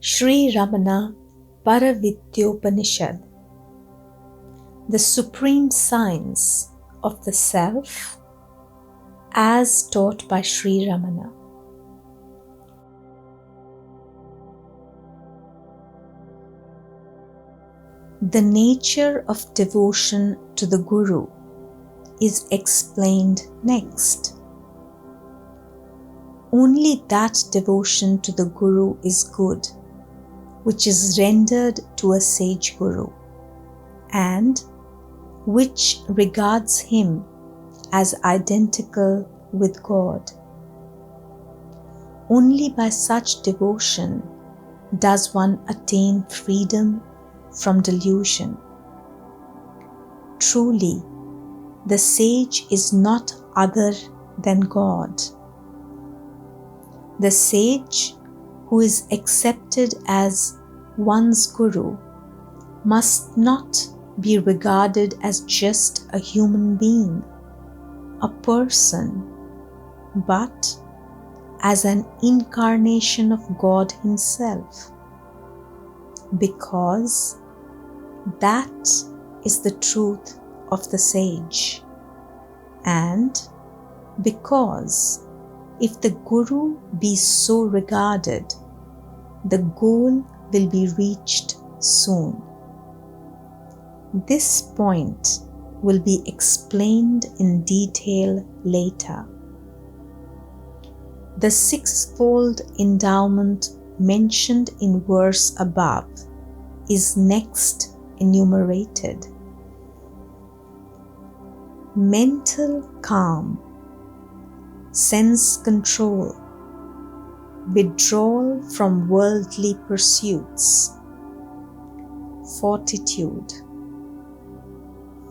Sri Ramana Paravidyopanishad, the supreme science of the self as taught by Sri Ramana. The nature of devotion to the Guru is explained next. Only that devotion to the Guru is good which is rendered to a sage Guru, and which regards him as identical with God. Only by such devotion does one attain freedom from delusion. Truly, the sage is not other than God. The sage who is accepted as one's Guru must not be regarded as just a human being, a person, but as an incarnation of God Himself, because that is the truth of the sage, and because if the Guru be so regarded, the goal will be reached soon. This point will be explained in detail later. The sixfold endowment mentioned in verse above is next enumerated. Mental calm, sense control, withdrawal from worldly pursuits, fortitude,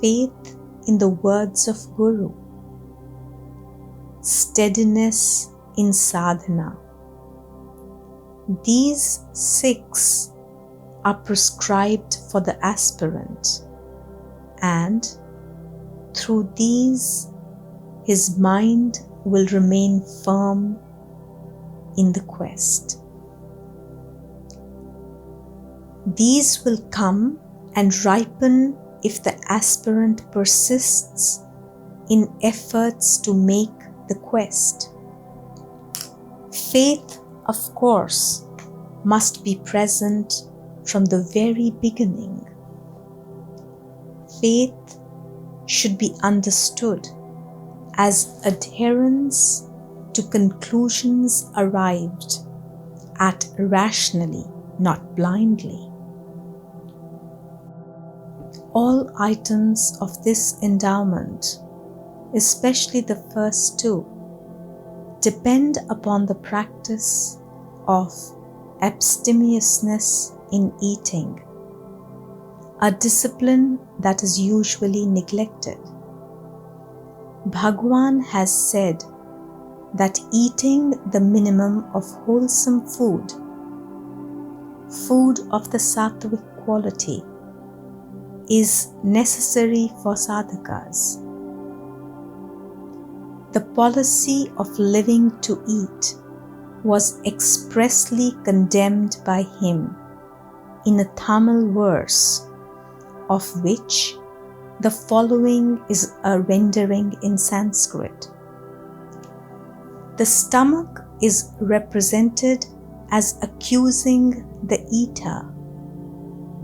faith in the words of Guru, steadiness in sadhana. These 6 are prescribed for the aspirant, and through these his mind will remain firm in the quest. These will come and ripen if the aspirant persists in efforts to make the quest. Faith, of course, must be present from the very beginning. Faith should be understood as adherence to conclusions arrived at rationally, not blindly. All items of this endowment, especially the first 2, depend upon the practice of abstemiousness in eating, a discipline that is usually neglected. Bhagavan has said that eating the minimum of wholesome food of the sattvic quality, is necessary for sadhakas. The policy of living to eat was expressly condemned by him in a Tamil verse, of which the following is a rendering in Sanskrit. The stomach is represented as accusing the eater,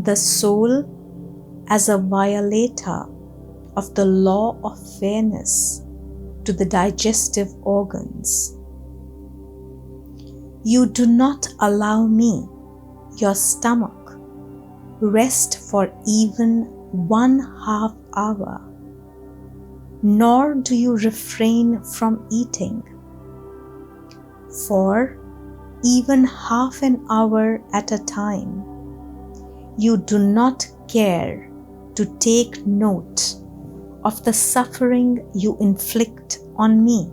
the soul as a violator of the law of fairness to the digestive organs. You do not allow me, your stomach, rest for even 1/2 hour, nor do you refrain from eating. For even half an hour at a time, you do not care to take note of the suffering you inflict on me,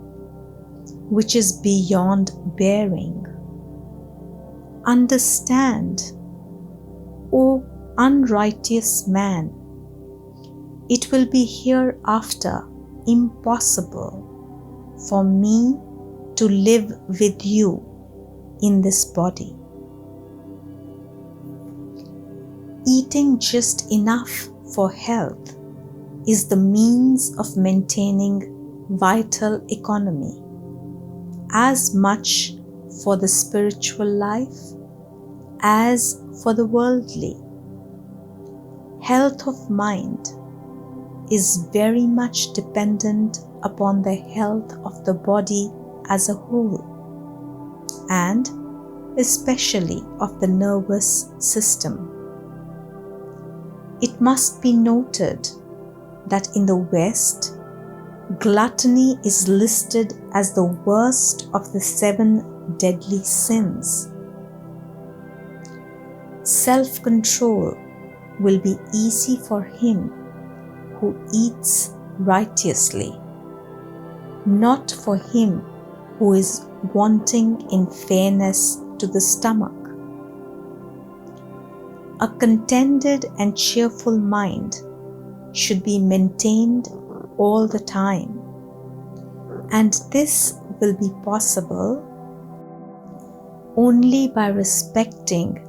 which is beyond bearing. Understand, O unrighteous man, it will be hereafter impossible for me to live with you in this body. eating just enough for health is the means of maintaining vital economy, as much for the spiritual life as for the worldly. Health of mind is very much dependent upon the health of the body as a whole, and especially of the nervous system. It must be noted that in the West, gluttony is listed as the worst of the 7 deadly sins. Self-control will be easy for him who eats righteously, not for him who is wanting in fairness to the stomach. A contented and cheerful mind should be maintained all the time, and this will be possible only by respecting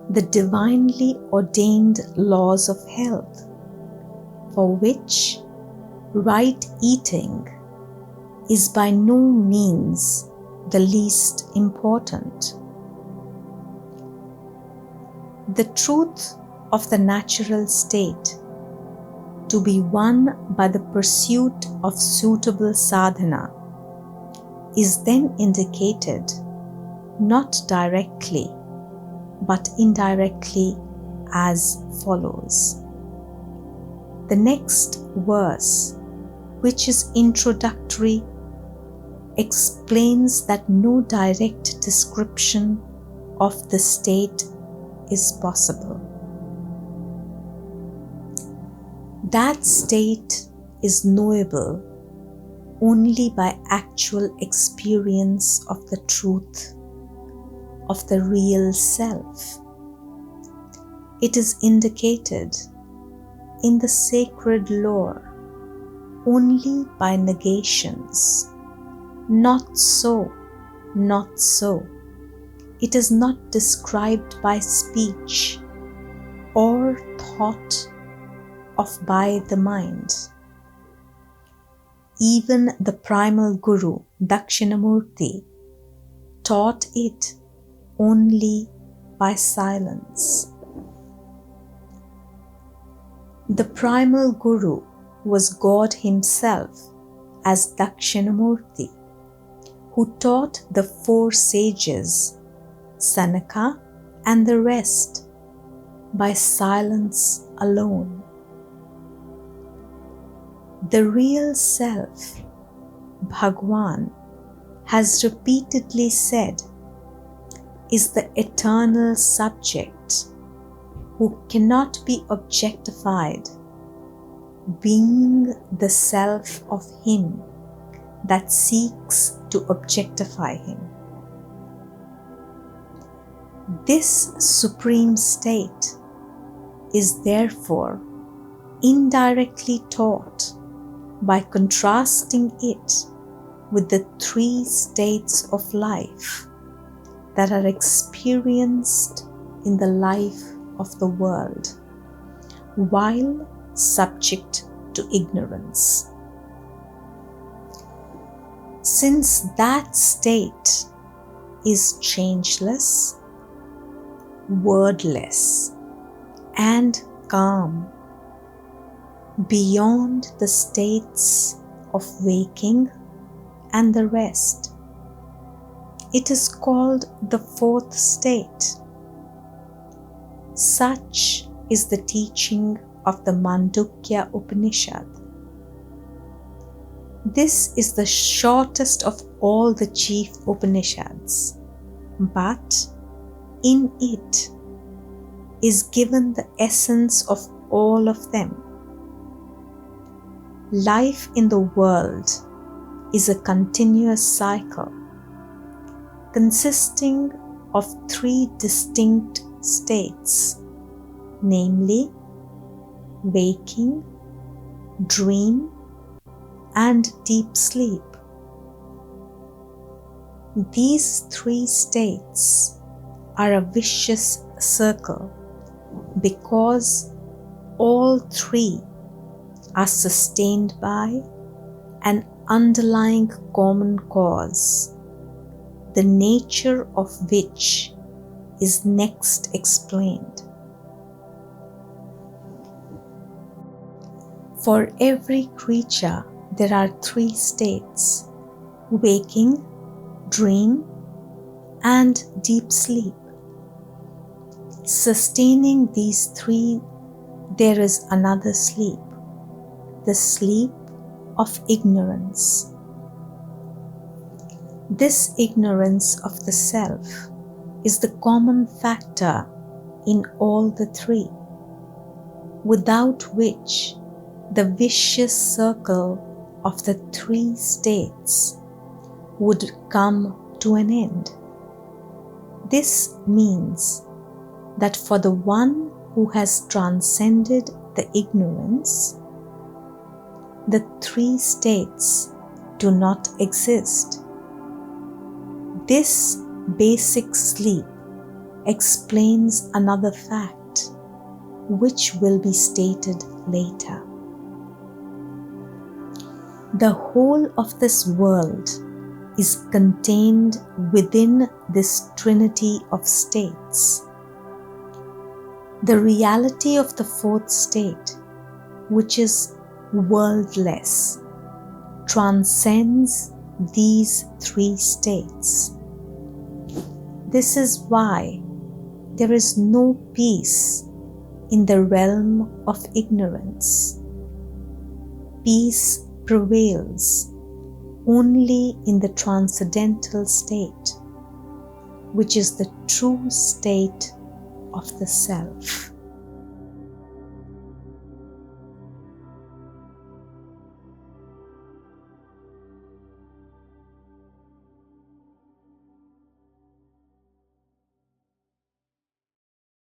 the divinely ordained laws of health, for which right eating is by no means the least important. The truth of the natural state to be won by the pursuit of suitable sadhana is then indicated not directly but indirectly as follows. The next verse, which is introductory, explains that no direct description of the state is possible. That state is knowable only by actual experience of the truth of the real self. It is indicated in the sacred lore only by negations. Not so, not so. It is not described by speech or thought of by the mind. Even the primal Guru Dakshinamurti taught it only by silence. The primal Guru was God himself as Dakshinamurti, who taught the 4 sages, Sanaka and the rest, by silence alone. The real self, Bhagavan, has repeatedly said, is the eternal subject who cannot be objectified, being the self of him that seeks to objectify him. This supreme state is therefore indirectly taught by contrasting it with the 3 states of life that are experienced in the life of the world while subject to ignorance. Since that state is changeless, wordless, and calm, beyond the states of waking and the rest, it is called the 4th state. Such is the teaching of the Mandukya Upanishad. This is the shortest of all the chief Upanishads, but in it is given the essence of all of them. Life in the world is a continuous cycle consisting of 3 distinct states, namely waking, dream, and deep sleep. These 3 states are a vicious circle because all three are sustained by an underlying common cause, the nature of which is next explained. For every creature, there are three states: waking, dream, and deep sleep. Sustaining these three, there is another sleep, the sleep of ignorance. This ignorance of the self is the common factor in all the three, without which the vicious circle of the three states would come to an end. This means that for the one who has transcended the ignorance, the three states do not exist. This basic sleep explains another fact, which will be stated later. The whole of this world is contained within this trinity of states. The reality of the fourth state, which is worldless, transcends these three states. This is why there is no peace in the realm of ignorance. Peace prevails only in the transcendental state, which is the true state of the self.